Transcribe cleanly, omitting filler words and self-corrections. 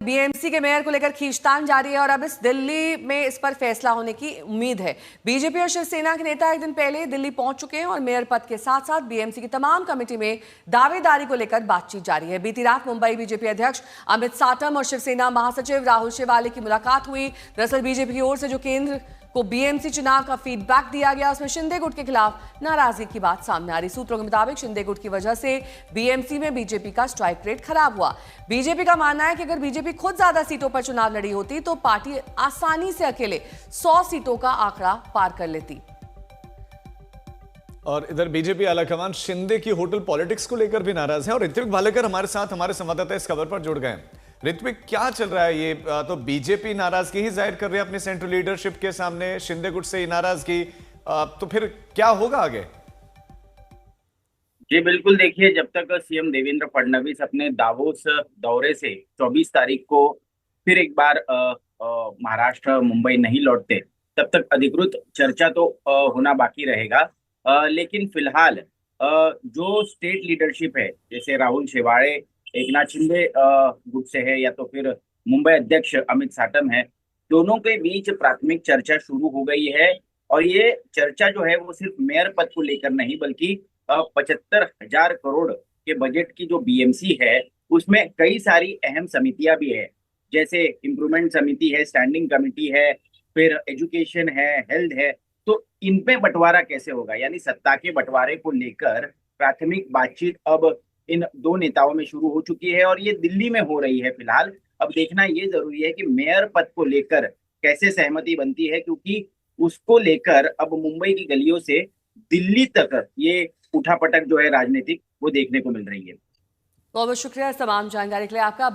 BMC के mayor को लेकर खींचतान जारी है और अब इस दिल्ली में इस पर फैसला होने की उम्मीद है। बीजेपी और शिवसेना के नेता एक दिन पहले दिल्ली पहुंच चुके हैं और मेयर पद के साथ साथ बीएमसी की तमाम कमेटी में दावेदारी को लेकर बातचीत जारी है। बीती रात मुंबई बीजेपी अध्यक्ष अमित साटम और शिवसेना महासचिव राहुल शेवाले की मुलाकात हुई। दरअसल बीजेपी की ओर से जो केंद्र को बीएमसी चुनाव का फीडबैक दिया गया, उसमें शिंदे गुट के खिलाफ नाराजगी की बात सामने आ रही। सूत्रों के मुताबिक शिंदे गुट की वजह से बीएमसी में बीजेपी का स्ट्राइक रेट खराब हुआ। बीजेपी का मानना है कि अगर बीजेपी खुद ज्यादा सीटों पर चुनाव लड़ी होती तो पार्टी आसानी से अकेले 100 सीटों का आंकड़ा पार कर लेती। और इधर बीजेपी आलाकमान शिंदे की होटल पॉलिटिक्स को लेकर भी नाराज है और ऋत्विक भालेकर हमारे साथ हमारे संवाददाता इस खबर पर जुड़ गए हैं। ऋत्विक, क्या चल रहा है? ये तो बीजेपी नाराजगी ही जाहिर कर रही है अपनी सेंट्रल लीडरशिप के सामने, शिंदे गुट से ही नाराजगी, तो फिर क्या होगा आगे? जी बिल्कुल, देखिए, जब तक सीएम देवेंद्र फडणवीस अपने दावोस दौरे से 24 तारीख को फिर एक बार महाराष्ट्र मुंबई नहीं लौटते, तब तक अधिकृत चर्चा तो होना बाकी रहेगा। लेकिन फिलहाल जो स्टेट लीडरशिप है, जैसे राहुल शेवाड़े एकनाथ शिंदे गुट से है या तो फिर मुंबई अध्यक्ष अमित साटम है, दोनों के बीच प्राथमिक चर्चा शुरू हो गई है। और ये चर्चा जो है वो सिर्फ मेयर पद को लेकर नहीं, बल्कि 75,000 करोड़ के बजट की जो बीएमसी है उसमें कई सारी अहम समितियां भी है, जैसे इम्प्रूवमेंट समिति है, स्टैंडिंग कमेटी है, फिर एजुकेशन है, हेल्थ है। तो इनपे बंटवारा कैसे होगा, यानी सत्ता के बंटवारे को लेकर प्राथमिक बातचीत अब इन दो नेताओं में शुरू हो चुकी है और ये दिल्ली में हो रही है फिलहाल। अब देखना ये जरूरी है कि मेयर पद को लेकर कैसे सहमति बनती है, क्योंकि उसको लेकर अब मुंबई की गलियों से दिल्ली तक ये उठापटक जो है राजनीतिक, वो देखने को मिल रही है। बहुत बहुत शुक्रिया इस तमाम जानकारी के लिए आपका।